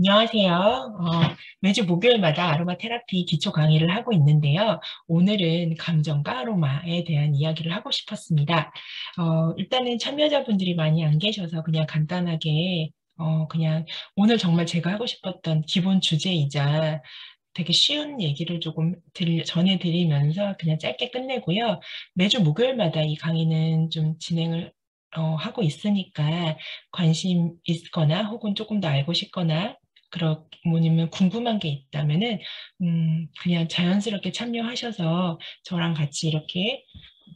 안녕하세요. 매주 목요일마다 아로마 테라피 기초 강의를 하고 있는데요. 오늘은 감정과 아로마에 대한 이야기를 하고 싶었습니다. 일단은 참여자분들이 많이 안 계셔서 그냥 간단하게 그냥 오늘 정말 제가 하고 싶었던 기본 주제이자 되게 쉬운 얘기를 조금 전해드리면서 그냥 짧게 끝내고요. 매주 목요일마다 이 강의는 좀 진행을 하고 있으니까 관심 있거나 혹은 조금 더 알고 싶거나 뭐냐면 궁금한 게 있다면은 그냥 자연스럽게 참여하셔서 저랑 같이 이렇게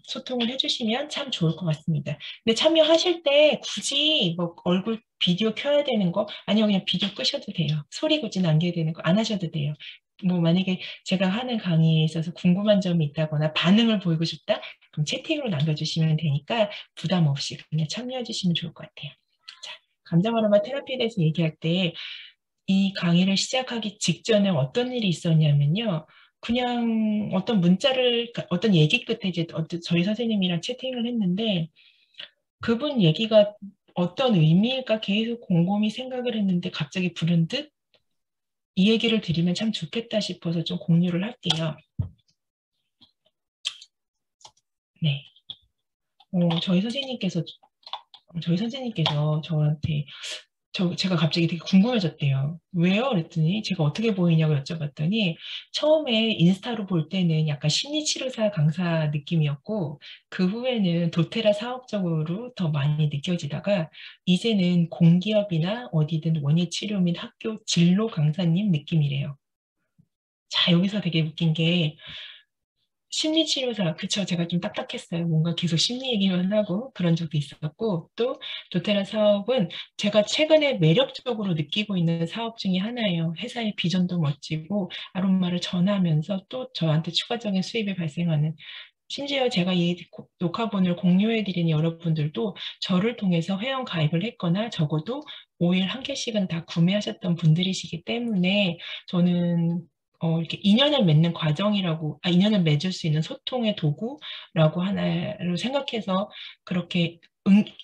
소통을 해주시면 참 좋을 것 같습니다. 근데 참여하실 때 굳이 뭐 얼굴 비디오 켜야 되는 거 아니요, 그냥 비디오 끄셔도 돼요. 소리 굳이 남겨야 되는 거 안 하셔도 돼요. 뭐 만약에 제가 하는 강의에 있어서 궁금한 점이 있다거나 반응을 보이고 싶다? 그럼 채팅으로 남겨주시면 되니까 부담 없이 그냥 참여해 주시면 좋을 것 같아요. 자, 감정 아로마 테라피에 대해서 얘기할 때 이 강의를 시작하기 직전에 어떤 일이 있었냐면요. 그냥 어떤 문자를, 그러니까 어떤 얘기 끝에 이제 저희 선생님이랑 채팅을 했는데 그분 얘기가 어떤 의미일까 계속 곰곰이 생각을 했는데 갑자기 불현듯 이 얘기를 드리면 참 좋겠다 싶어서 좀 공유를 할게요. 네. 저희 선생님께서 저한테 제가 갑자기 되게 궁금해졌대요. 왜요? 그랬더니 제가 어떻게 보이냐고 여쭤봤더니 처음에 인스타로 볼 때는 약간 심리치료사 강사 느낌이었고 그 후에는 도테라 사업적으로 더 많이 느껴지다가 이제는 공기업이나 어디든 원예치료 및 학교 진로 강사님 느낌이래요. 자, 여기서 되게 웃긴 게 심리치료사, 그쵸. 제가 좀 딱딱했어요. 뭔가 계속 심리 얘기만 하고 그런 적도 있었고, 또 도테라 사업은 제가 최근에 매력적으로 느끼고 있는 사업 중에 하나예요. 회사의 비전도 멋지고, 아로마를 전하면서 또 저한테 추가적인 수입이 발생하는. 심지어 제가 이 녹화본을 공유해드린 여러분들도 저를 통해서 회원 가입을 했거나 적어도 오일 한 개씩은 다 구매하셨던 분들이시기 때문에 저는 이렇게 인연을 맺는 과정이라고, 인연을 맺을 수 있는 소통의 도구라고 하나로 생각해서 그렇게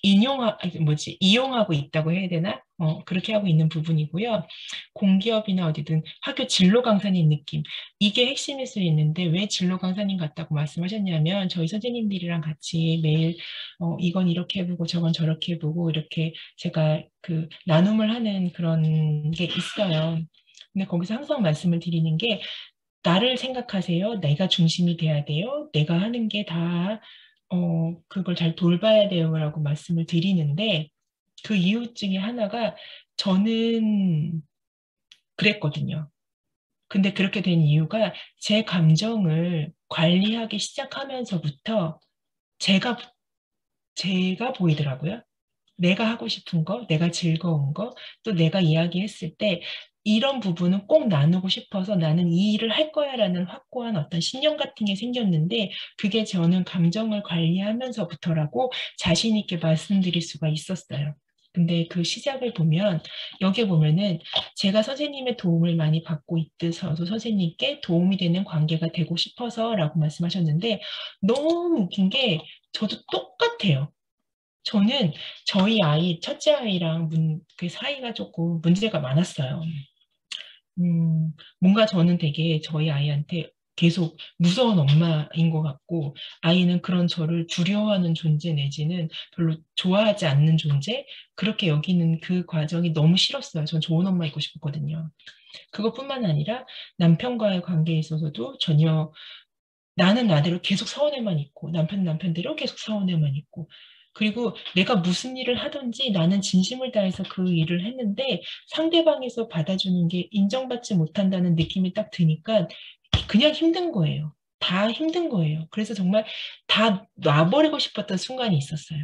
이용하고 있다고 해야 되나? 그렇게 하고 있는 부분이고요. 공기업이나 어디든 학교 진로 강사님 느낌. 이게 핵심일 수 있는데 왜 진로 강사님 같다고 말씀하셨냐면 저희 선생님들이랑 같이 매일 이건 이렇게 해보고 저건 저렇게 해보고 이렇게 제가 그 나눔을 하는 그런 게 있어요. 근데 거기서 항상 말씀을 드리는 게 나를 생각하세요. 내가 중심이 돼야 돼요. 내가 하는 게 다 그걸 잘 돌봐야 돼요라고 말씀을 드리는데 그 이유 중에 하나가 저는 그랬거든요. 근데 그렇게 된 이유가 제 감정을 관리하기 시작하면서부터 제가 제가 보이더라고요. 내가 하고 싶은 거, 내가 즐거운 거, 또 내가 이야기했을 때 이런 부분은 꼭 나누고 싶어서 나는 이 일을 할 거야라는 확고한 어떤 신념 같은 게 생겼는데 그게 저는 감정을 관리하면서부터라고 자신 있게 말씀드릴 수가 있었어요. 근데 그 시작을 보면 여기에 보면은 제가 선생님의 도움을 많이 받고 있듯어서 선생님께 도움이 되는 관계가 되고 싶어서라고 말씀하셨는데 너무 웃긴 게 저도 똑같아요. 저는 저희 아이, 첫째 아이랑 그 사이가 조금 문제가 많았어요. 뭔가 저는 되게 저희 아이한테 계속 무서운 엄마인 것 같고, 아이는 그런 저를 두려워하는 존재 내지는 별로 좋아하지 않는 존재? 그렇게 여기는 그 과정이 너무 싫었어요. 전 좋은 엄마이고 싶었거든요. 그것뿐만 아니라 남편과의 관계에 있어서도 전혀 나는 나대로 계속 서운해만 있고 남편은 남편대로 계속 서운해만 있고 그리고 내가 무슨 일을 하든지 나는 진심을 다해서 그 일을 했는데 상대방에서 받아주는 게 인정받지 못한다는 느낌이 딱 드니까 그냥 힘든 거예요. 다 힘든 거예요. 그래서 정말 다 놔버리고 싶었던 순간이 있었어요.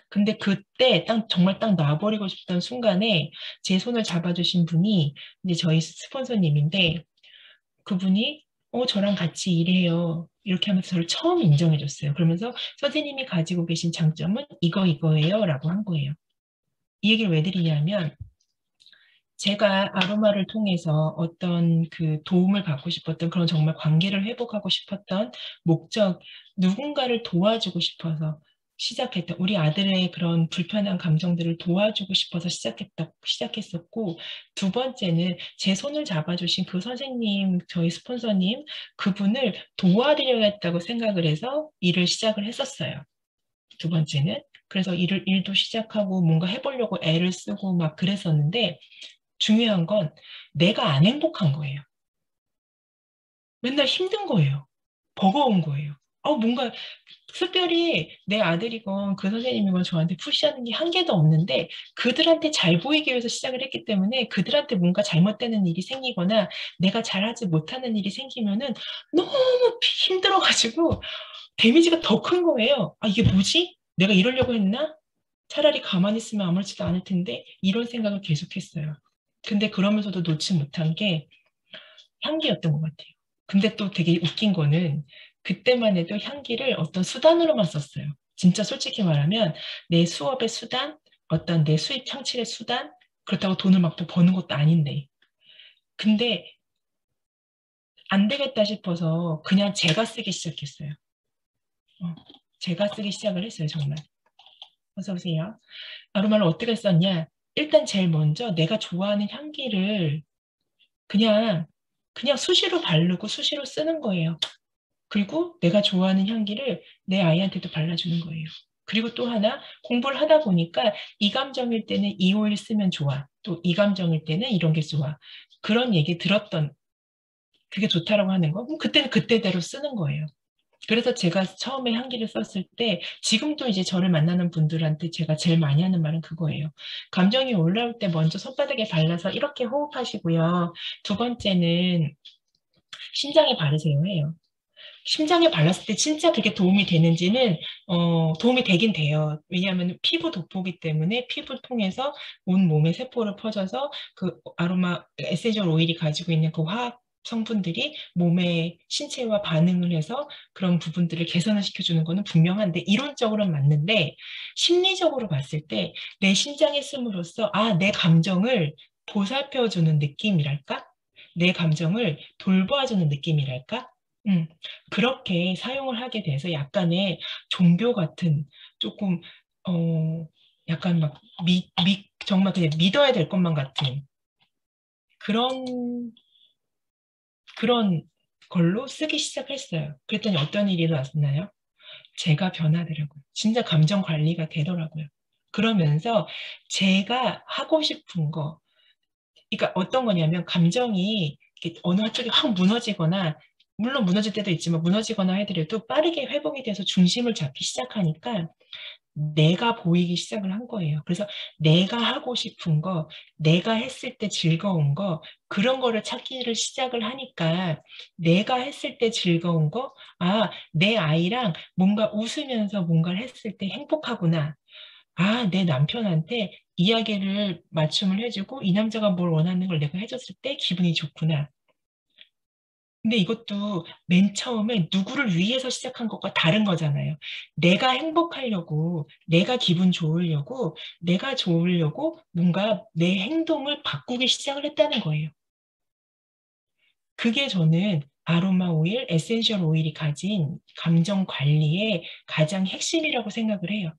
근데 그때 정말 딱 놔버리고 싶던 순간에 제 손을 잡아주신 분이 이제 저희 스폰서님인데 그분이 저랑 같이 일해요. 이렇게 하면서 저를 처음 인정해 줬어요. 그러면서 선생님이 가지고 계신 장점은 이거예요. 라고 한 거예요. 이 얘기를 왜 드리냐면 제가 아로마를 통해서 어떤 그 도움을 받고 싶었던 그런 정말 관계를 회복하고 싶었던 목적, 누군가를 도와주고 싶어서 시작했던 우리 아들의 그런 불편한 감정들을 도와주고 싶어서 시작했었고 두 번째는 제 손을 잡아주신 그 선생님, 저희 스폰서님 그분을 도와드려야겠다고 생각을 해서 일을 시작을 했었어요. 두 번째는 그래서 일도 시작하고 뭔가 해보려고 애를 쓰고 막 그랬었는데 중요한 건 내가 안 행복한 거예요. 맨날 힘든 거예요. 버거운 거예요. 뭔가 특별히 내 아들이건 그 선생님이건 저한테 푸시하는 게 한 개도 없는데 그들한테 잘 보이기 위해서 시작을 했기 때문에 그들한테 뭔가 잘못되는 일이 생기거나 내가 잘하지 못하는 일이 생기면은 너무 힘들어가지고 데미지가 더 큰 거예요. 이게 뭐지? 내가 이러려고 했나? 차라리 가만히 있으면 아무렇지도 않을 텐데 이런 생각을 계속했어요. 근데 그러면서도 놓지 못한 게 향기였던 것 같아요. 근데 또 되게 웃긴 거는 그때만 해도 향기를 어떤 수단으로만 썼어요. 진짜 솔직히 말하면 내 수업의 수단, 어떤 내 수입 창출의 수단, 그렇다고 돈을 막 또 버는 것도 아닌데. 근데 안 되겠다 싶어서 그냥 제가 쓰기 시작했어요. 제가 쓰기 시작을 했어요, 정말. 어서 오세요. 아로마를 어떻게 썼냐? 일단 제일 먼저 내가 좋아하는 향기를 그냥 수시로 바르고 수시로 쓰는 거예요. 그리고 내가 좋아하는 향기를 내 아이한테도 발라주는 거예요. 그리고 또 하나 공부를 하다 보니까 이 감정일 때는 이 오일 쓰면 좋아. 또 이 감정일 때는 이런 게 좋아. 그런 얘기 들었던 그게 좋다라고 하는 거. 그럼 그때는 그때대로 쓰는 거예요. 그래서 제가 처음에 향기를 썼을 때 지금도 이제 저를 만나는 분들한테 제가 제일 많이 하는 말은 그거예요. 감정이 올라올 때 먼저 손바닥에 발라서 이렇게 호흡하시고요. 두 번째는 심장에 바르세요 해요. 심장에 발랐을 때 진짜 그게 도움이 되는지는 도움이 되긴 돼요. 왜냐하면 피부 돋보기 때문에 피부 통해서 온 몸의 세포를 퍼져서 그 아로마 에센셜 오일이 가지고 있는 그 화학 성분들이 몸의 신체와 반응을 해서 그런 부분들을 개선을 시켜주는 거는 분명한데 이론적으로는 맞는데 심리적으로 봤을 때 내 심장에 씀으로써 내 감정을 보살펴주는 느낌이랄까? 내 감정을 돌봐주는 느낌이랄까? 음, 그렇게 사용을 하게 돼서 약간의 종교 같은 조금 약간 막 정말 그냥 믿어야 될 것만 같은 그런 그런 걸로 쓰기 시작했어요. 그랬더니 어떤 일이 일어났나요? 제가 변하더라고요. 진짜 감정 관리가 되더라고요. 그러면서 제가 하고 싶은 거, 그러니까 어떤 거냐면 감정이 이렇게 어느 한쪽이 확 무너지거나 물론 무너질 때도 있지만 무너지거나 해더라도 빠르게 회복이 돼서 중심을 잡기 시작하니까 내가 보이기 시작을 한 거예요. 그래서 내가 하고 싶은 거, 내가 했을 때 즐거운 거, 그런 거를 찾기를 시작을 하니까 내가 했을 때 즐거운 거, 내 아이랑 뭔가 웃으면서 뭔가를 했을 때 행복하구나. 내 남편한테 이야기를 맞춤을 해주고 이 남자가 뭘 원하는 걸 내가 해줬을 때 기분이 좋구나. 근데 이것도 맨 처음에 누구를 위해서 시작한 것과 다른 거잖아요. 내가 행복하려고, 내가 기분 좋으려고, 내가 좋으려고 뭔가 내 행동을 바꾸기 시작을 했다는 거예요. 그게 저는 아로마 오일, 에센셜 오일이 가진 감정 관리의 가장 핵심이라고 생각을 해요.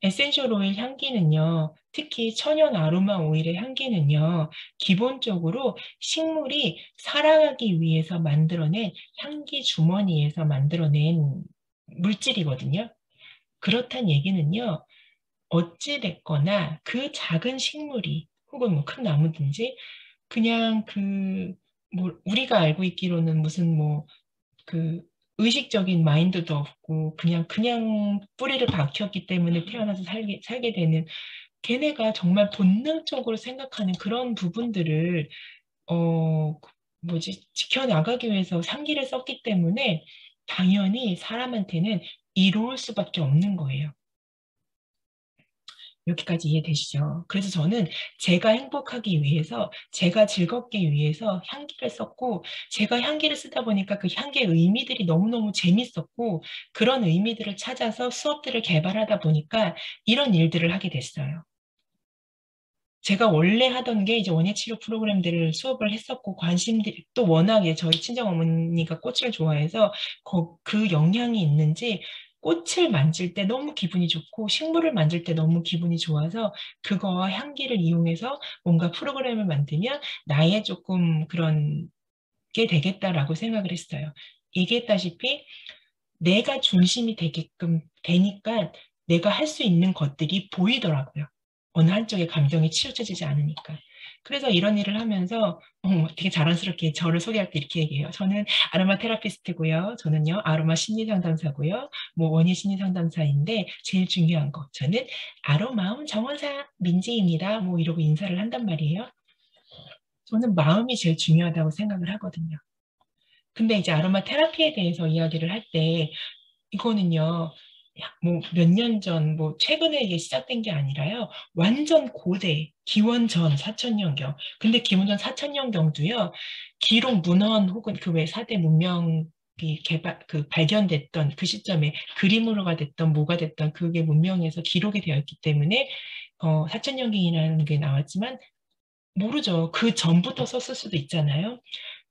에센셜 오일 향기는요, 특히 천연 아로마 오일의 향기는요, 기본적으로 식물이 살아가기 위해서 만들어낸 향기 주머니에서 만들어낸 물질이거든요. 그렇단 얘기는요, 어찌됐거나 그 작은 식물이 혹은 뭐 큰 나무든지 그냥 뭐 우리가 알고 있기로는 무슨 뭐 그 의식적인 마인드도 없고 그냥 뿌리를 박혔기 때문에 태어나서 살게 되는 걔네가 정말 본능적으로 생각하는 그런 부분들을 지켜나가기 위해서 상기를 썼기 때문에 당연히 사람한테는 이로울 수밖에 없는 거예요. 여기까지 이해되시죠? 그래서 저는 제가 행복하기 위해서, 제가 즐겁기 위해서 향기를 썼고, 제가 향기를 쓰다 보니까 그 향기의 의미들이 너무너무 재밌었고, 그런 의미들을 찾아서 수업들을 개발하다 보니까 이런 일들을 하게 됐어요. 제가 원래 하던 게 이제 원예치료 프로그램들을 수업을 했었고, 관심들이 또 워낙에 저희 친정어머니가 꽃을 좋아해서 그 영향이 있는지 꽃을 만질 때 너무 기분이 좋고 식물을 만질 때 너무 기분이 좋아서 그거와 향기를 이용해서 뭔가 프로그램을 만들면 나의 조금 그런 게 되겠다라고 생각을 했어요. 얘기했다시피 내가 중심이 되게끔 되니까 내가 할 수 있는 것들이 보이더라고요. 어느 한쪽에 감정이 치우쳐지지 않으니까. 그래서 이런 일을 하면서 되게 자랑스럽게 저를 소개할 때 이렇게 얘기해요. 저는 아로마 테라피스트고요. 저는요 아로마 심리 상담사고요. 뭐 원예 심리 상담사인데 제일 중요한 거 저는 아로마음 정원사 민지입니다. 뭐 이러고 인사를 한단 말이에요. 저는 마음이 제일 중요하다고 생각을 하거든요. 근데 이제 아로마 테라피에 대해서 이야기를 할 때 이거는요, 뭐 몇 년 전, 뭐 최근에 이게 시작된 게 아니라요. 완전 고대, 기원전 4천년경. 근데 기원전 4천년경도요. 기록 문헌 혹은 그 외 4대 문명이 발견됐던 그 시점에 그림으로가 됐던 뭐가 됐던 그게 문명에서 기록이 되어 있기 때문에 4천년경이라는 게 나왔지만 모르죠. 그 전부터 썼을 수도 있잖아요.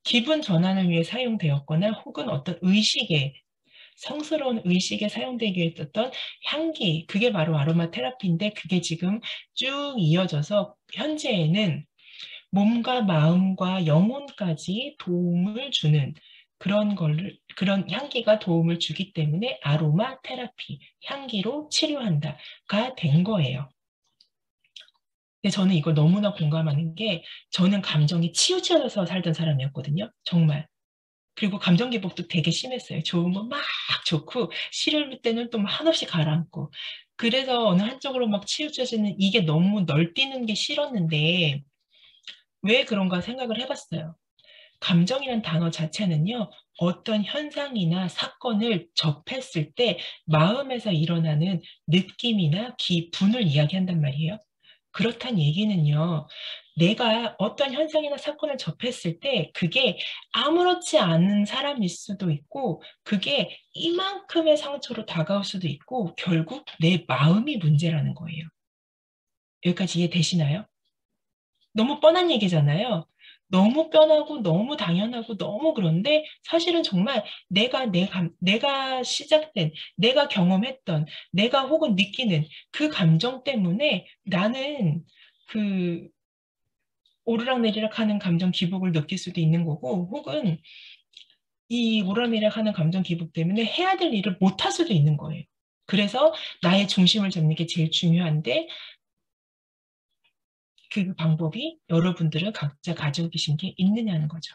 기분 전환을 위해 사용되었거나 혹은 어떤 의식에 성스러운 의식에 사용되기 위해 썼던 향기, 그게 바로 아로마 테라피인데 그게 지금 쭉 이어져서 현재에는 몸과 마음과 영혼까지 도움을 주는 그런 향기가 도움을 주기 때문에 아로마 테라피, 향기로 치료한다가 된 거예요. 근데 저는 이걸 너무나 공감하는 게 저는 감정이 치우쳐서 살던 사람이었거든요. 정말. 그리고 감정 기복도 되게 심했어요. 좋은 거 막 좋고 싫을 때는 또 한없이 가라앉고. 그래서 어느 한쪽으로 막 치우쳐지는 이게 너무 널뛰는 게 싫었는데 왜 그런가 생각을 해봤어요. 감정이란 단어 자체는요, 어떤 현상이나 사건을 접했을 때 마음에서 일어나는 느낌이나 기분을 이야기한단 말이에요. 그렇단 얘기는요, 내가 어떤 현상이나 사건을 접했을 때 그게 아무렇지 않은 사람일 수도 있고, 그게 이만큼의 상처로 다가올 수도 있고, 결국 내 마음이 문제라는 거예요. 여기까지 이해되시나요? 너무 뻔한 얘기잖아요. 너무 뻔하고 너무 당연하고 너무 그런데 사실은 정말 내가 시작된, 내가 경험했던, 내가 혹은 느끼는 그 감정 때문에 나는 그 오르락내리락 하는 감정 기복을 느낄 수도 있는 거고 혹은 이 오르락내리락 하는 감정 기복 때문에 해야 될 일을 못 할 수도 있는 거예요. 그래서 나의 중심을 잡는 게 제일 중요한데 그 방법이 여러분들은 각자 가지고 계신 게 있느냐는 거죠.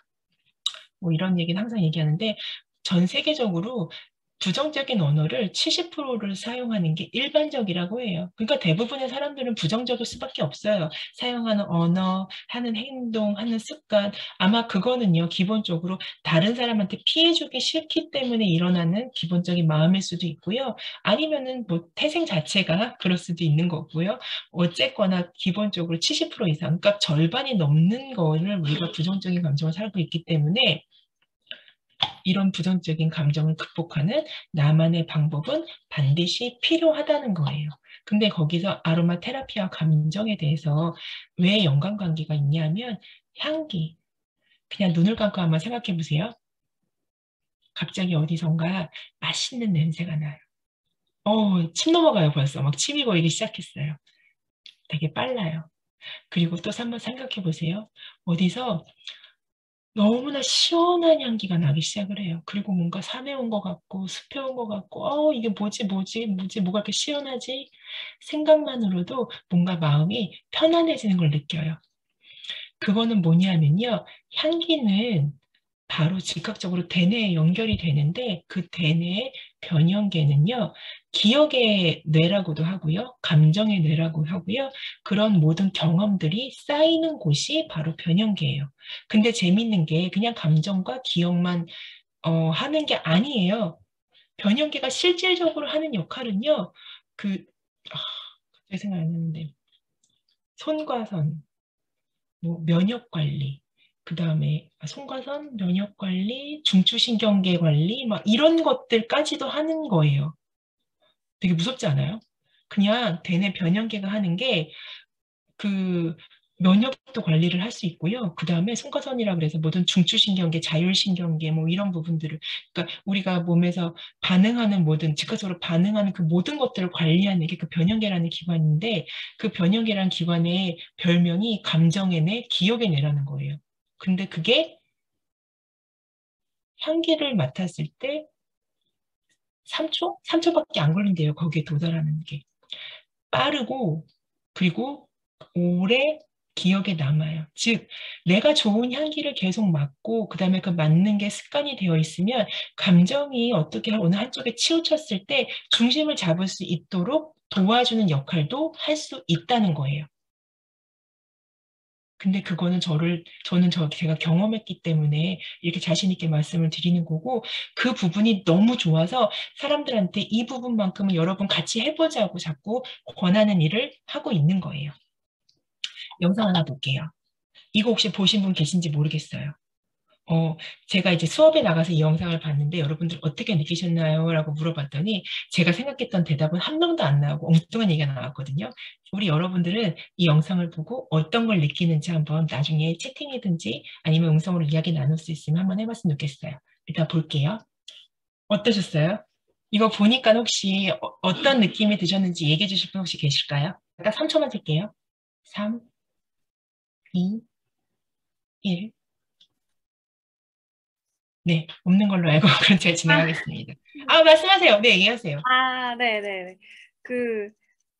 뭐 이런 얘기는 항상 얘기하는데 전 세계적으로 부정적인 언어를 70%를 사용하는 게 일반적이라고 해요. 그러니까 대부분의 사람들은 부정적일 수밖에 없어요. 사용하는 언어, 하는 행동, 하는 습관. 아마 그거는요, 기본적으로 다른 사람한테 피해주기 싫기 때문에 일어나는 기본적인 마음일 수도 있고요. 아니면은 뭐 태생 자체가 그럴 수도 있는 거고요. 어쨌거나 기본적으로 70% 이상, 그러니까 절반이 넘는 거를 우리가 부정적인 감정을 살고 있기 때문에 이런 부정적인 감정을 극복하는 나만의 방법은 반드시 필요하다는 거예요. 근데 거기서 아로마 테라피와 감정에 대해서 왜 연관관계가 있냐면 향기. 그냥 눈을 감고 한번 생각해 보세요. 갑자기 어디선가 맛있는 냄새가 나요. 침 넘어가요 벌써. 막 침이 고이기 시작했어요. 되게 빨라요. 그리고 또 한번 생각해 보세요. 어디서 너무나 시원한 향기가 나기 시작을 해요. 그리고 뭔가 산에 온 것 같고 숲에 온 것 같고 이게 뭐지 뭐가 이렇게 시원하지? 생각만으로도 뭔가 마음이 편안해지는 걸 느껴요. 그거는 뭐냐면요. 향기는 바로 즉각적으로 대뇌에 연결이 되는데 그 대뇌의 변형계는요. 기억의 뇌라고도 하고요. 감정의 뇌라고 하고요. 그런 모든 경험들이 쌓이는 곳이 바로 변형계예요. 근데 재밌는 게 그냥 감정과 기억만 하는 게 아니에요. 변형계가 실질적으로 하는 역할은요. 그 갑자기 생각이 안 나는데 손과선 뭐 면역 관리, 그 다음에 손과선, 면역 관리, 중추신경계 관리, 막 이런 것들까지도 하는 거예요. 되게 무섭지 않아요? 그냥 대뇌 변형계가 하는 게 그 면역도 관리를 할 수 있고요. 그 다음에 송가선이라 그래서 모든 중추신경계, 자율신경계 뭐 이런 부분들을 그러니까 우리가 몸에서 반응하는 모든 즉각적으로 반응하는 그 모든 것들을 관리하는 게 그 변형계라는 기관인데 그 변형계라는 기관의 별명이 감정의 뇌, 기억의 뇌라는 거예요. 근데 그게 향기를 맡았을 때 3초? 3초밖에 안 걸린대요. 거기에 도달하는 게. 빠르고 그리고 오래 기억에 남아요. 즉, 내가 좋은 향기를 계속 맡고 그다음에 그 맡는 게 습관이 되어 있으면 감정이 어떻게 어느 한쪽에 치우쳤을 때 중심을 잡을 수 있도록 도와주는 역할도 할 수 있다는 거예요. 근데 그거는 제가 경험했기 때문에 이렇게 자신 있게 말씀을 드리는 거고, 그 부분이 너무 좋아서 사람들한테 이 부분만큼은 여러분 같이 해보자고 자꾸 권하는 일을 하고 있는 거예요. 영상 하나 볼게요. 이거 혹시 보신 분 계신지 모르겠어요. 제가 이제 수업에 나가서 이 영상을 봤는데 여러분들 어떻게 느끼셨나요? 라고 물어봤더니 제가 생각했던 대답은 한 명도 안 나오고 엉뚱한 얘기가 나왔거든요. 우리 여러분들은 이 영상을 보고 어떤 걸 느끼는지 한번 나중에 채팅이든지 아니면 음성으로 이야기 나눌 수 있으면 한번 해봤으면 좋겠어요. 일단 볼게요. 어떠셨어요? 이거 보니까 혹시 어떤 느낌이 드셨는지 얘기해 주실 분 혹시 계실까요? 딱 3초만 셀게요. 3, 2, 1. 네, 없는 걸로 알고 그럼 제가 진행하겠습니다. 말씀하세요. 네, 얘기하세요. 네네네. 그,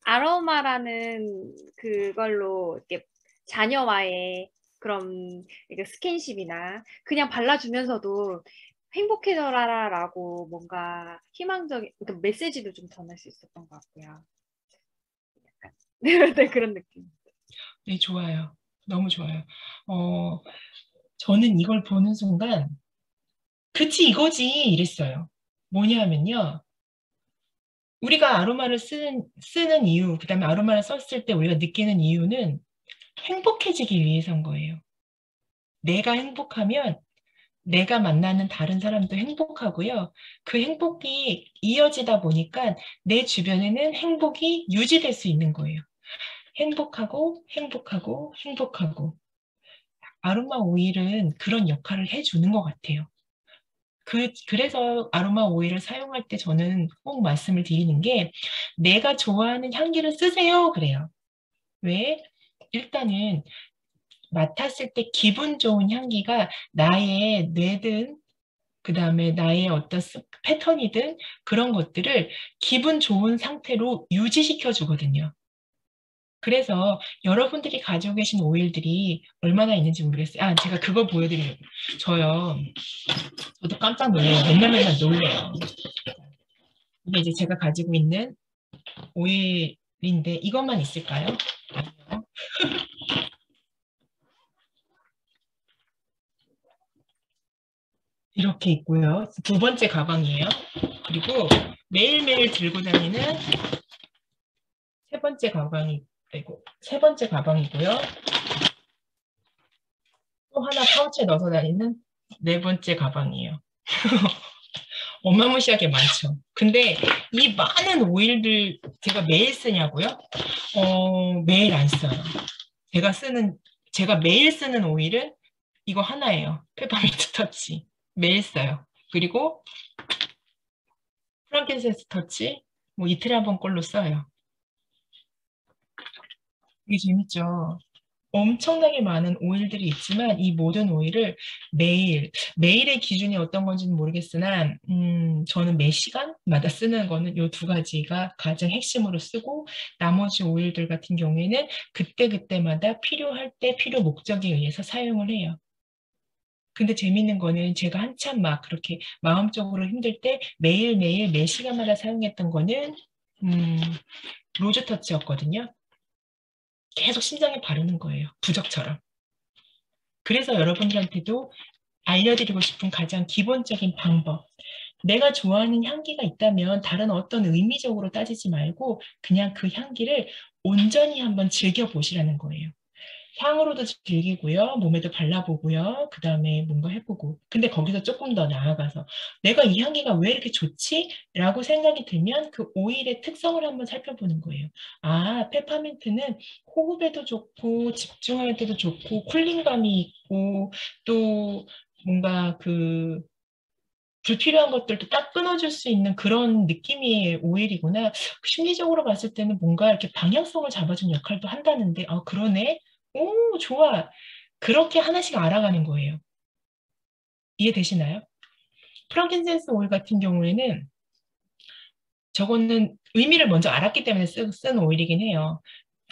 아로마라는 그걸로 이렇게 자녀와의 그런 이렇게 스킨십이나 그냥 발라주면서도 행복해져라라고 뭔가 희망적인 그러니까 메시지도 좀 전할 수 있었던 것 같고요. 네, 네, 그런 느낌. 네, 좋아요. 너무 좋아요. 저는 이걸 보는 순간, 그치, 이거지, 이랬어요. 뭐냐면요. 우리가 아로마를 쓰는 이유, 그 다음에 아로마를 썼을 때 우리가 느끼는 이유는 행복해지기 위해서인 거예요. 내가 행복하면 내가 만나는 다른 사람도 행복하고요. 그 행복이 이어지다 보니까 내 주변에는 행복이 유지될 수 있는 거예요. 행복하고, 행복하고, 행복하고. 아로마 오일은 그런 역할을 해주는 것 같아요. 그래서 아로마 오일을 사용할 때 저는 꼭 말씀을 드리는 게 내가 좋아하는 향기를 쓰세요. 그래요. 왜? 일단은 맡았을 때 기분 좋은 향기가 나의 뇌든 그다음에 나의 어떤 패턴이든 그런 것들을 기분 좋은 상태로 유지시켜 주거든요. 그래서 여러분들이 가지고 계신 오일들이 얼마나 있는지 모르겠어요. 제가 그거 보여드리려고. 저도 깜짝 놀래요. 맨날 놀래요. 이게 이제 제가 가지고 있는 오일인데 이것만 있을까요? 아니요. 이렇게 있고요. 두 번째 가방이에요. 그리고 매일매일 들고 다니는 세 번째 가방이, 세 번째 가방이고요. 또 하나 파우치에 넣어서 다니는 네 번째 가방이에요. 어마무시하게 많죠. 근데 이 많은 오일들 제가 매일 쓰냐고요? 매일 안 써요. 제가 매일 쓰는 오일은 이거 하나예요. 페퍼민트 터치. 매일 써요. 그리고 프랑켄센스 터치. 뭐 이틀에 한 번 꼴로 써요. 이게 재밌죠? 엄청나게 많은 오일들이 있지만 이 모든 오일을 매일의 기준이 어떤 건지는 모르겠으나 저는 매 시간마다 쓰는 거는 이 두 가지가 가장 핵심으로 쓰고 나머지 오일들 같은 경우에는 그때그때마다 필요할 때 필요 목적에 의해서 사용을 해요. 근데 재밌는 거는 제가 한참 막 그렇게 마음적으로 힘들 때 매일매일 매 시간마다 사용했던 거는 로즈 터치였거든요. 계속 심장에 바르는 거예요. 부적처럼. 그래서 여러분들한테도 알려드리고 싶은 가장 기본적인 방법. 내가 좋아하는 향기가 있다면 다른 어떤 의미적으로 따지지 말고 그냥 그 향기를 온전히 한번 즐겨보시라는 거예요. 향으로도 즐기고요. 몸에도 발라보고요. 그 다음에 뭔가 해보고. 근데 거기서 조금 더 나아가서 내가 이 향기가 왜 이렇게 좋지? 라고 생각이 들면 그 오일의 특성을 한번 살펴보는 거예요. 아, 페퍼민트는 호흡에도 좋고 집중할 때도 좋고 쿨링감이 있고 또 뭔가 그 불필요한 것들도 딱 끊어줄 수 있는 그런 느낌의 오일이구나. 심리적으로 봤을 때는 뭔가 이렇게 방향성을 잡아주는 역할도 한다는데, 아, 그러네? 오, 좋아. 그렇게 하나씩 알아가는 거예요. 이해되시나요? 프랑킨센스 오일 같은 경우에는 저거는 의미를 먼저 알았기 때문에 쓴 오일이긴 해요.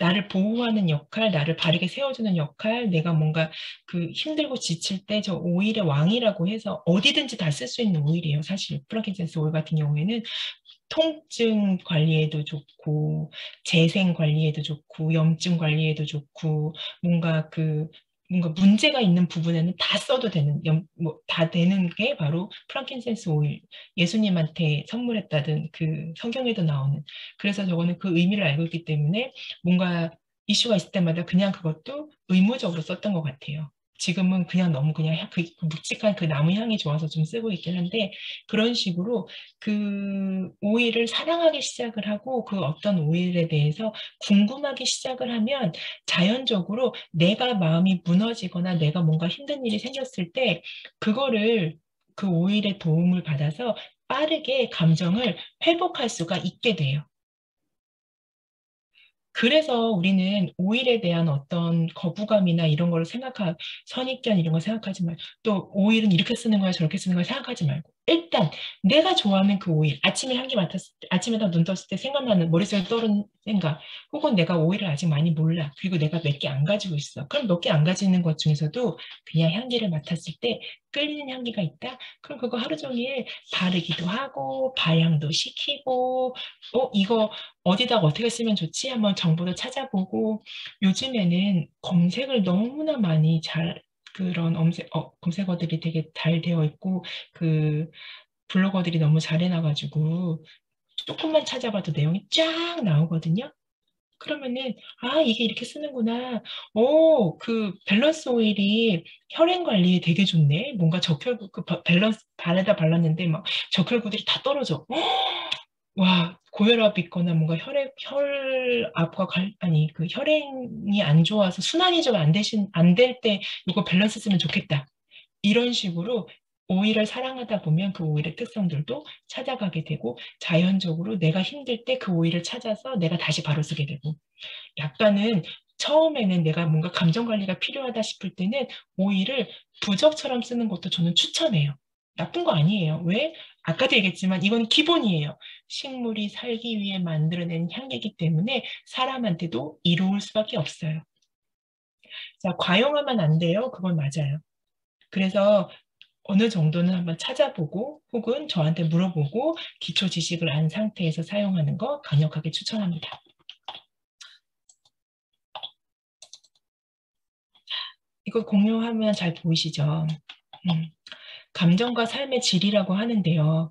나를 보호하는 역할, 나를 바르게 세워주는 역할, 내가 뭔가 그 힘들고 지칠 때 저 오일의 왕이라고 해서 어디든지 다 쓸 수 있는 오일이에요. 사실 프랑킨센스 오일 같은 경우에는 통증 관리에도 좋고, 재생 관리에도 좋고, 염증 관리에도 좋고, 뭔가 뭔가 문제가 있는 부분에는 다 써도 되는, 다 되는 게 바로 프랑킨센스 오일. 예수님한테 선물했다든 그 성경에도 나오는. 그래서 저거는 그 의미를 알고 있기 때문에 뭔가 이슈가 있을 때마다 그냥 그것도 의무적으로 썼던 것 같아요. 지금은 그냥 너무 그냥 그 묵직한 그 나무 향이 좋아서 좀 쓰고 있긴 한데 그런 식으로 그 오일을 사랑하기 시작을 하고 그 어떤 오일에 대해서 궁금하기 시작을 하면 자연적으로 내가 마음이 무너지거나 내가 뭔가 힘든 일이 생겼을 때 그거를 그 오일의 도움을 받아서 빠르게 감정을 회복할 수가 있게 돼요. 그래서 우리는 오일에 대한 어떤 거부감이나 이런 걸 선입견 이런 거 생각하지 말고, 또 오일은 이렇게 쓰는 거야, 저렇게 쓰는 거야 생각하지 말고, 일단 내가 좋아하는 그 오일, 아침에 향기 맡았을 때, 아침에다 눈 떴을 때 생각나는 머릿속에 떠오르는 생각, 혹은 내가 오일을 아직 많이 몰라. 그리고 내가 몇 개 안 가지고 있어. 그럼 몇 개 안 가지는 것 중에서도 그냥 향기를 맡았을 때 끌리는 향기가 있다? 그럼 그거 하루 종일 바르기도 하고, 발향도 시키고, 이거 어디다가 어떻게 쓰면 좋지? 한번 정보를 찾아보고 요즘에는 검색을 너무나 많이 그런 검색어들이 되게 잘 되어 있고 그 블로거들이 너무 잘 해놔가지고 조금만 찾아봐도 내용이 쫙 나오거든요. 그러면은 아 이게 이렇게 쓰는구나. 그 밸런스 오일이 혈행 관리에 되게 좋네. 뭔가 적혈구 밸런스 발에다 발랐는데 막 적혈구들이 다 떨어져. 와, 고혈압 있거나 뭔가 혈압과 아니, 그 혈행이 안 좋아서 순환이 좀 안 될 때 이거 밸런스 쓰면 좋겠다. 이런 식으로 오일을 사랑하다 보면 그 오일의 특성들도 찾아가게 되고 자연적으로 내가 힘들 때 그 오일을 찾아서 내가 다시 바로 쓰게 되고 약간은 처음에는 내가 뭔가 감정 관리가 필요하다 싶을 때는 오일을 부적처럼 쓰는 것도 저는 추천해요. 나쁜 거 아니에요. 왜? 아까도 얘기했지만 이건 기본이에요. 식물이 살기 위해 만들어낸 향기이기 때문에 사람한테도 이로울 수밖에 없어요. 자, 과용하면 안 돼요. 그건 맞아요. 그래서 어느 정도는 한번 찾아보고 혹은 저한테 물어보고 기초 지식을 안 상태에서 사용하는 거 강력하게 추천합니다. 이거 공유하면 잘 보이시죠? 감정과 삶의 질이라고 하는데요.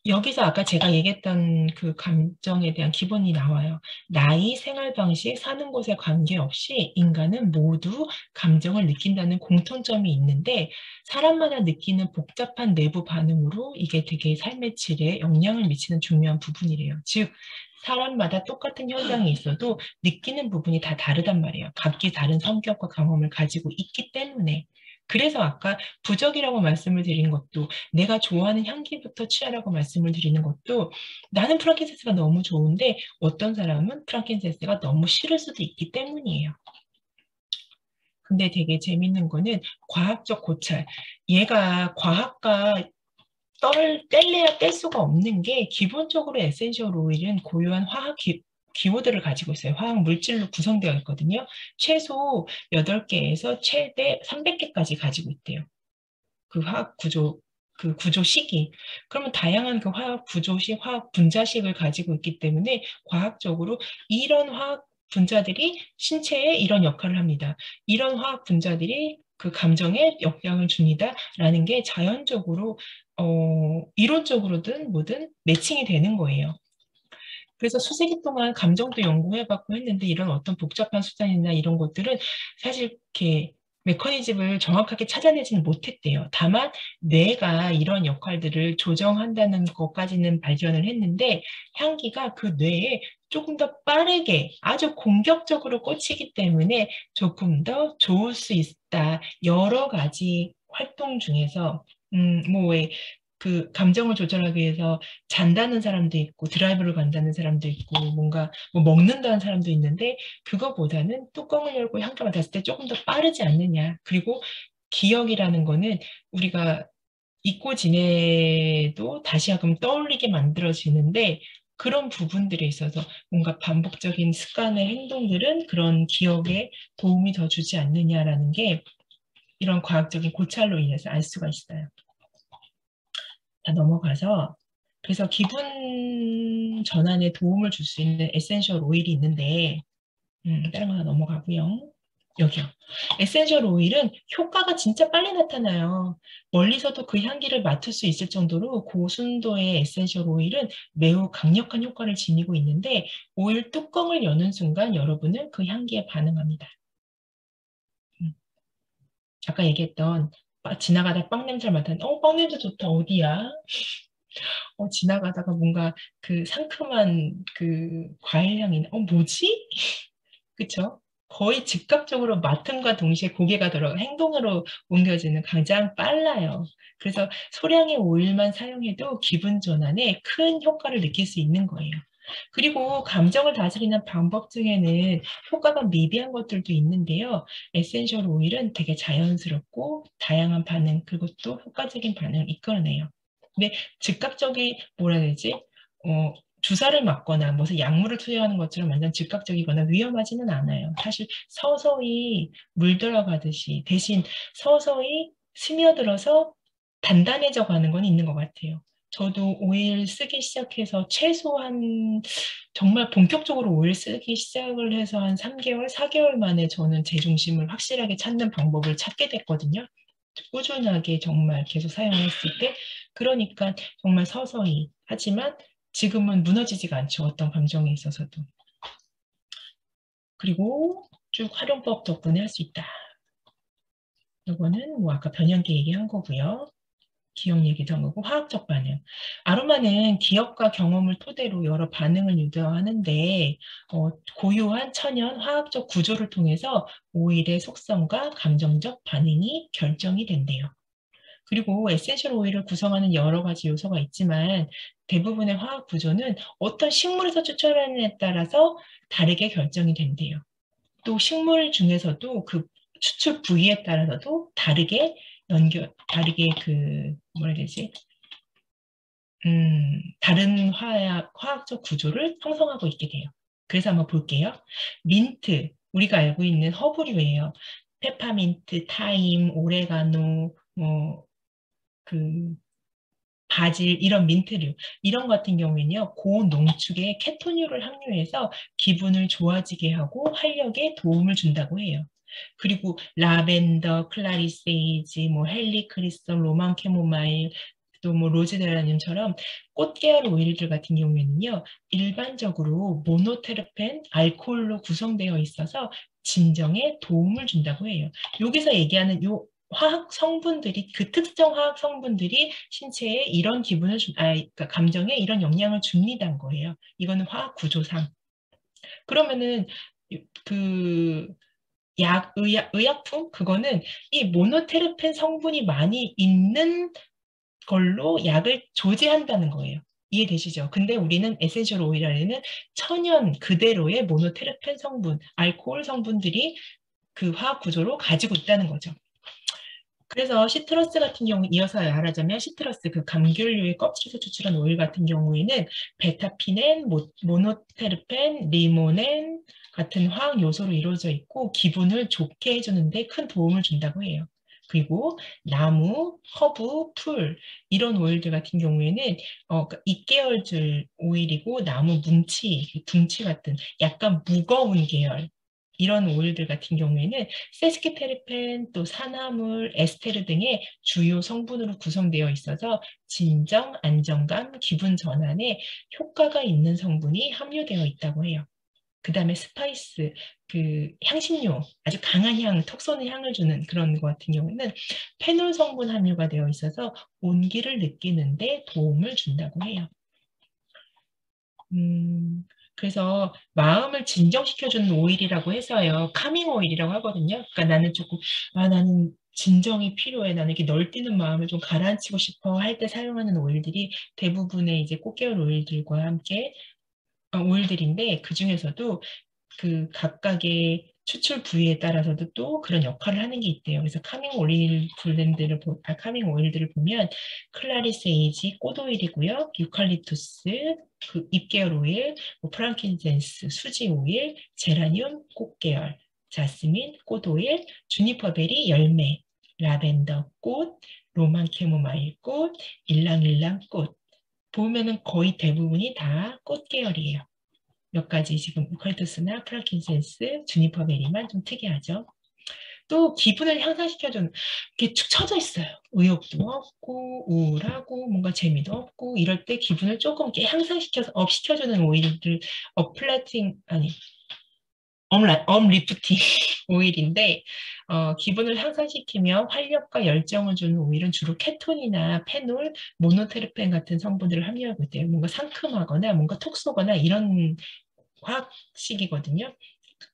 여기서 아까 제가 얘기했던 그 감정에 대한 기본이 나와요. 나이, 생활 방식, 사는 곳에 관계없이 인간은 모두 감정을 느낀다는 공통점이 있는데 사람마다 느끼는 복잡한 내부 반응으로 이게 되게 삶의 질에 영향을 미치는 중요한 부분이래요. 즉, 사람마다 똑같은 현상이 있어도 느끼는 부분이 다 다르단 말이에요. 각기 다른 성격과 경험을 가지고 있기 때문에. 그래서 아까 부적이라고 말씀을 드린 것도 내가 좋아하는 향기부터 취하라고 말씀을 드리는 것도 나는 프랑킨센스가 너무 좋은데 어떤 사람은 프랑킨센스가 너무 싫을 수도 있기 때문이에요. 근데 되게 재밌는 거는 과학적 고찰. 얘가 과학과 뗄래야 뗄 수가 없는 게 기본적으로 에센셜 오일은 고유한 기호들을 가지고 있어요. 화학 물질로 구성되어 있거든요. 최소 8개에서 최대 300개까지 가지고 있대요. 그 화학 그 구조식이. 그러면 다양한 그 화학 구조식, 화학 분자식을 가지고 있기 때문에 과학적으로 이런 화학 분자들이 신체에 이런 역할을 합니다. 이런 화학 분자들이 그 감정에 영향을 줍니다라는 게 자연적으로 이론적으로든 뭐든 매칭이 되는 거예요. 그래서 수세기 동안 감정도 연구해봤고 했는데 이런 어떤 복잡한 수단이나 이런 것들은 사실 이렇게 메커니즘을 정확하게 찾아내지는 못했대요. 다만 뇌가 이런 역할들을 조정한다는 것까지는 발견을 했는데 향기가 그 뇌에 조금 더 빠르게 아주 공격적으로 꽂히기 때문에 조금 더 좋을 수 있다. 여러 가지 활동 중에서 뭐왜 그 감정을 조절하기 위해서 잔다는 사람도 있고 드라이브를 간다는 사람도 있고 뭔가 뭐 먹는다는 사람도 있는데 그거보다는 뚜껑을 열고 향기 맡았을 때 조금 더 빠르지 않느냐. 그리고 기억이라는 거는 우리가 잊고 지내도 다시금 떠올리게 만들어지는데 그런 부분들에 있어서 뭔가 반복적인 습관의 행동들은 그런 기억에 도움이 더 주지 않느냐라는 게 이런 과학적인 고찰로 인해서 알 수가 있어요. 자, 넘어가서 그래서 기분 전환에 도움을 줄 수 있는 에센셜 오일이 있는데 다른 거 하나 넘어가고요. 여기요. 에센셜 오일은 효과가 진짜 빨리 나타나요. 멀리서도 그 향기를 맡을 수 있을 정도로 고순도의 에센셜 오일은 매우 강력한 효과를 지니고 있는데 오일 뚜껑을 여는 순간 여러분은 그 향기에 반응합니다. 아까 얘기했던 지나가다 빵 냄새를 맡았는데 빵 냄새 좋다. 어디야? 지나가다가 뭔가 그 상큼한 그 과일 향이 뭐지? 그쵸? 거의 즉각적으로 맡음과 동시에 고개가 들어 행동으로 옮겨지는 가장 빨라요. 그래서 소량의 오일만 사용해도 기분 전환에 큰 효과를 느낄 수 있는 거예요. 그리고 감정을 다스리는 방법 중에는 효과가 미비한 것들도 있는데요. 에센셜 오일은 되게 자연스럽고 다양한 반응, 그리고 또 효과적인 반응을 이끌어내요. 근데 즉각적이 뭐라 해야 되지? 주사를 맞거나 무슨 약물을 투여하는 것처럼 완전 즉각적이거나 위험하지는 않아요. 사실 서서히 물 들어가듯이 대신 서서히 스며들어서 단단해져 가는 건 있는 것 같아요. 저도 오일 쓰기 시작해서 최소한 정말 본격적으로 오일 쓰기 시작을 해서 한 3개월, 4개월 만에 저는 제 중심을 확실하게 찾는 방법을 찾게 됐거든요. 꾸준하게 정말 계속 사용했을 때. 그러니까 정말 서서히 하지만 지금은 무너지지가 않죠. 어떤 감정에 있어서도. 그리고 쭉 활용법 덕분에 할 수 있다. 이거는 뭐 아까 변형기 얘기한 거고요. 기억 얘기도 한 거고 화학적 반응. 아로마는 기억과 경험을 토대로 여러 반응을 유도하는데 고유한 천연 화학적 구조를 통해서 오일의 속성과 감정적 반응이 결정이 된대요. 그리고 에센셜 오일을 구성하는 여러 가지 요소가 있지만 대부분의 화학 구조는 어떤 식물에서 추출하느냐에 따라서 다르게 결정이 된대요. 또 식물 중에서도 그 추출 부위에 따라서도 다르게 다르게 뭐라 해야 되지? 다른 화학적 구조를 형성하고 있게 돼요. 그래서 한번 볼게요. 민트, 우리가 알고 있는 허브류예요. 페퍼민트, 타임, 오레가노, 바질, 이런 민트류, 이런 같은 경우에는요, 고농축의 케토류를 함유해서 기분을 좋아지게 하고 활력에 도움을 준다고 해요. 그리고 라벤더, 클라리세이지, 헬리크리스톨, 로만 캐모마일, 또 로즈데라늄처럼 꽃계열 오일들 같은 경우에는요, 일반적으로 모노테르펜, 알코올로 구성되어 있어서 진정에 도움을 준다고 해요. 여기서 얘기하는 요 화학 성분들이 그 특정 화학 성분들이 신체에 이런 기분을 그러니까 감정에 이런 영향을 줍니다는 거예요. 이거는 화학 구조상. 그러면은 그 의약품 그거는 이 모노테르펜 성분이 많이 있는 걸로 약을 조제한다는 거예요. 이해되시죠? 근데 우리는 에센셜 오일 안에는 천연 그대로의 모노테르펜 성분, 알코올 성분들이 그 화학 구조로 가지고 있다는 거죠. 그래서 시트러스 같은 경우 이어서 말하자면 시트러스 그 감귤류의 껍질에서 추출한 오일 같은 경우에는 베타피넨, 모노테르펜, 리모넨 같은 화학 요소로 이루어져 있고 기분을 좋게 해주는데 큰 도움을 준다고 해요. 그리고 나무, 허브, 풀 이런 오일들 같은 경우에는 잎계열줄 오일이고 나무 뭉치, 둥치 같은 약간 무거운 계열 이런 오일들 같은 경우에는 세스키테르펜, 또 산화물, 에스테르 등의 주요 성분으로 구성되어 있어서 진정, 안정감, 기분 전환에 효과가 있는 성분이 함유되어 있다고 해요. 그 다음에 스파이스, 그 향신료, 아주 강한 향, 턱 쏘는 향을 주는 그런 것 같은 경우는 페놀 성분 함유가 되어 있어서 온기를 느끼는데 도움을 준다고 해요. 그래서 마음을 진정시켜주는 오일이라고 해서요. 카밍 오일이라고 하거든요. 그러니까 나는 조금, 나는 진정이 필요해. 나는 이렇게 널뛰는 마음을 좀 가라앉히고 싶어 할 때 사용하는 오일들이 대부분의 이제 꽃게열 오일들과 함께 오일들인데 그 중에서도 그 각각의 추출 부위에 따라서도 또 그런 역할을 하는 게 있대요. 그래서 카밍 오일들을 보면 클라리스 에이지 꽃 오일이고요, 유칼립투스 그 잎계열 오일, 뭐 프랑킨센스 수지 오일, 제라늄 꽃 계열, 자스민 꽃 오일, 주니퍼 베리 열매, 라벤더 꽃, 로만 캐모마일 꽃, 일랑일랑 꽃 보면은 거의 대부분이 다 꽃 계열이에요. 몇 가지 지금 유칼립투스나 프랑킨센스, 주니퍼 베리만 좀 특이하죠. 또 기분을 향상시켜주는 게 축 처져 있어요. 의욕도 없고 우울하고 뭔가 재미도 없고 이럴 때 기분을 조금 이렇게 향상시켜서 업시켜주는 오일들 업플라팅 아니 업리프팅 오일인데 기분을 향상시키며 활력과 열정을 주는 오일은 주로 케톤이나 페놀, 모노테르펜 같은 성분들을 함유하고 있대요. 뭔가 상큼하거나 뭔가 톡 쏘거나 이런 화학식이거든요.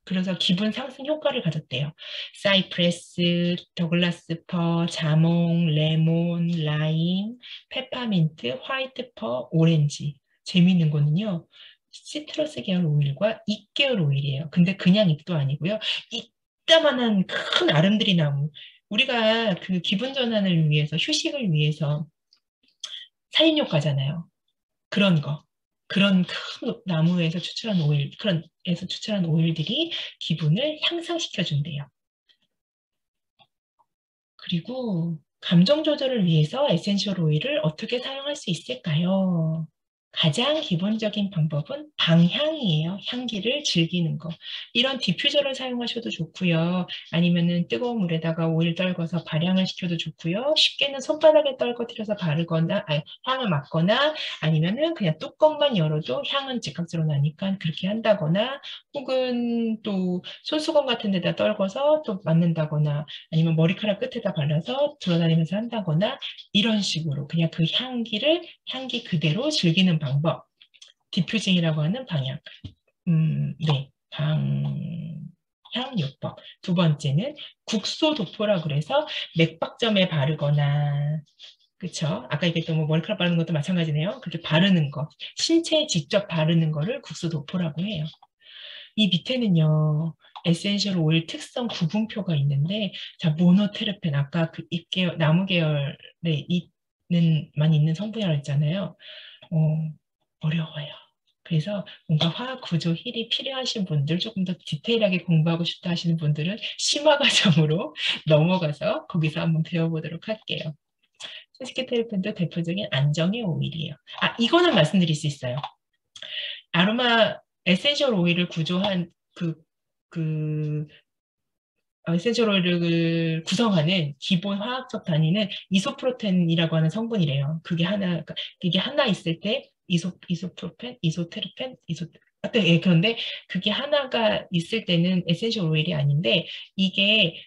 그래서 기분 상승 효과를 가졌대요. 사이프레스, 더글라스 퍼, 자몽, 레몬, 라임, 페퍼민트, 화이트 퍼, 오렌지. 재미있는 거는요. 시트러스 계열 오일과 잎 계열 오일이에요. 근데 그냥 잎도 아니고요. 이따만한 큰 아름드리 나무. 우리가 그 기분 전환을 위해서, 휴식을 위해서 살인효과잖아요. 그런 거. 그런 큰 나무에서 추출한 오일, 그런 에서 추출한 오일들이 기분을 향상시켜 준대요. 그리고 감정 조절을 위해서 에센셜 오일을 어떻게 사용할 수 있을까요? 가장 기본적인 방법은 방향이에요. 향기를 즐기는 거. 이런 디퓨저를 사용하셔도 좋고요. 아니면은 뜨거운 물에다가 오일 떨궈서 발향을 시켜도 좋고요. 쉽게는 손바닥에 떨궈뜨려서 바르거나, 향을 맡거나, 아니면은 그냥 뚜껑만 열어도 향은 즉각적으로 나니까 그렇게 한다거나, 혹은 또 손수건 같은 데다 떨궈서 또 맡는다거나, 아니면 머리카락 끝에다 발라서 돌아다니면서 한다거나, 이런 식으로 그냥 그 향기 그대로 즐기는 방법. 디퓨징이라고 하는 방향. 네. 방향요법. 두 번째는 국소도포라 그래서 맥박점에 바르거나, 그쵸? 아까 얘기했던 뭐 머리카락 바르는 것도 마찬가지네요. 그렇게 바르는 거. 신체에 직접 바르는 거를 국소도포라고 해요. 이 밑에는요, 에센셜 오일 특성 구분표가 있는데, 자, 모노테르펜, 아까 그 잎계열, 나무 계열에 많이 있는 성분이라고 했잖아요. 어려워요. 그래서 뭔가 화학 구조 힐이 필요하신 분들, 조금 더 디테일하게 공부하고 싶다 하시는 분들은 심화 과정으로 넘어가서 거기서 한번 배워보도록 할게요. 세스키테르펜도 대표적인 안정의 오일이에요. 아, 이거는 말씀드릴 수 있어요. 아로마 에센셜 오일을 구조한 그 에센셜 오일을 구성하는 기본 화학적 단위는 이소프로텐이라고 하는 성분이래요. 그게 하나 있을 때 이소프로펜, 이소테르펜, 예, 그런데 그게 하나가 있을 때는 에센셜 오일이 아닌데 이게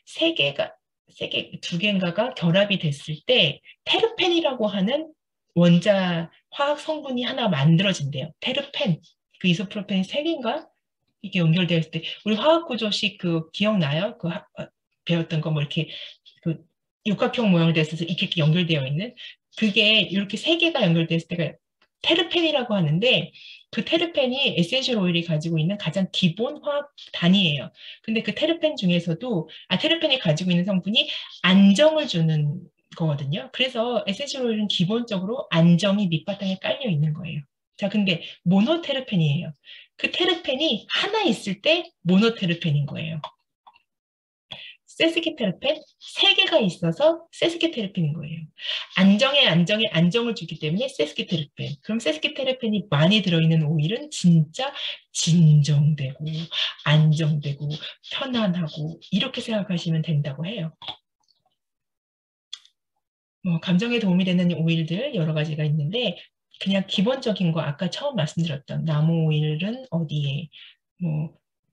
두 개인가가 결합이 됐을 때 테르펜이라고 하는 원자 화학 성분이 하나 만들어진대요. 테르펜, 그 이소프로펜이 세 개인가? 이게 연결되어 있을 때 우리 화학구조식 그 기억나요? 배웠던 거 뭐 이렇게 그 육각형 모양으로 되어 있어서 이렇게 연결되어 있는 그게 이렇게 세 개가 연결되어 있을 때가 테르펜이라고 하는데 그 테르펜이 에센셜 오일이 가지고 있는 가장 기본 화학 단위예요. 근데 그 테르펜 중에서도 테르펜이 가지고 있는 성분이 안정을 주는 거거든요. 그래서 에센셜 오일은 기본적으로 안정이 밑바탕에 깔려 있는 거예요. 자, 근데 모노테르펜이에요. 그 테르펜이 하나 있을 때 모노테르펜인 거예요. 세스키테르펜 3개가 있어서 세스키테르펜인 거예요. 안정에 안정을 주기 때문에 세스키테르펜. 그럼 세스키테르펜이 많이 들어있는 오일은 진짜 진정되고 안정되고 편안하고 이렇게 생각하시면 된다고 해요. 감정에 도움이 되는 오일들 여러 가지가 있는데 그냥 기본적인 거 아까 처음 말씀드렸던 나무 오일은 어디에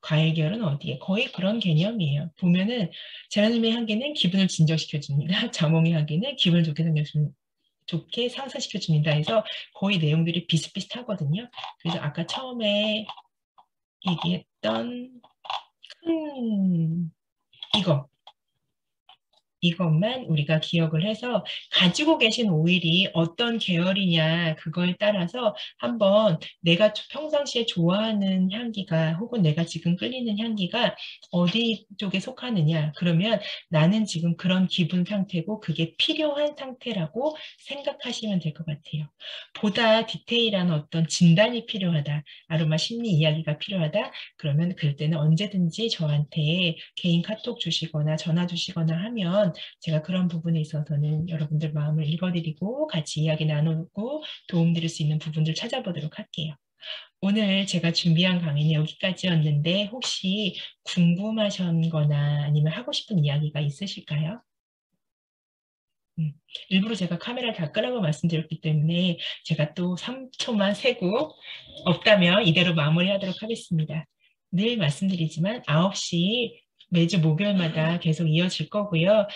과일 계열은 어디에 거의 그런 개념이에요. 보면은 제라늄의 향기는 기분을 진정시켜 줍니다. 자몽의 향기는 기분을 좋게 상승시켜 줍니다. 해서 거의 내용들이 비슷비슷하거든요. 그래서 아까 처음에 얘기했던 이것만 우리가 기억을 해서 가지고 계신 오일이 어떤 계열이냐 그거에 따라서 한번 내가 평상시에 좋아하는 향기가 혹은 내가 지금 끌리는 향기가 어디 쪽에 속하느냐 그러면 나는 지금 그런 기분 상태고 그게 필요한 상태라고 생각하시면 될 것 같아요. 보다 디테일한 어떤 진단이 필요하다. 아로마 심리 이야기가 필요하다. 그러면 그럴 때는 언제든지 저한테 개인 카톡 주시거나 전화 주시거나 하면 제가 그런 부분에 있어서는 여러분들 마음을 읽어드리고 같이 이야기 나누고 도움드릴 수 있는 부분들 찾아보도록 할게요. 오늘 제가 준비한 강의는 여기까지였는데 혹시 궁금하신 거나 아니면 하고 싶은 이야기가 있으실까요? 일부러 제가 카메라를 다 끄라고 말씀드렸기 때문에 제가 또 3초만 세고 없다면 이대로 마무리하도록 하겠습니다. 늘 말씀드리지만 9시 매주 목요일마다 계속 이어질 거고요.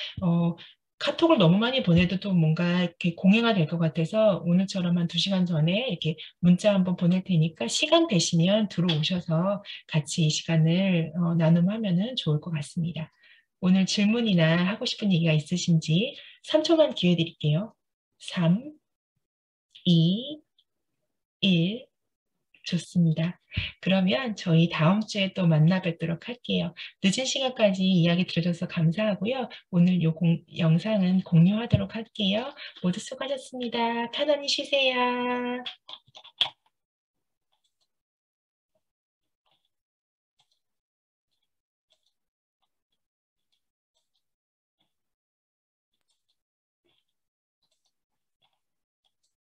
카톡을 너무 많이 보내도 또 뭔가 이렇게 공해가 될 것 같아서 오늘처럼 한 2시간 전에 이렇게 문자 한번 보낼 테니까 시간 되시면 들어오셔서 같이 이 시간을 나눔하면 좋을 것 같습니다. 오늘 질문이나 하고 싶은 얘기가 있으신지 3초만 기회 드릴게요. 3, 2, 1. 좋습니다. 그러면 저희 다음 주에 또 만나 뵙도록 할게요. 늦은 시간까지 이야기 들어줘서 감사하고요. 오늘 영상은 공유하도록 할게요. 모두 수고하셨습니다. 편안히 쉬세요.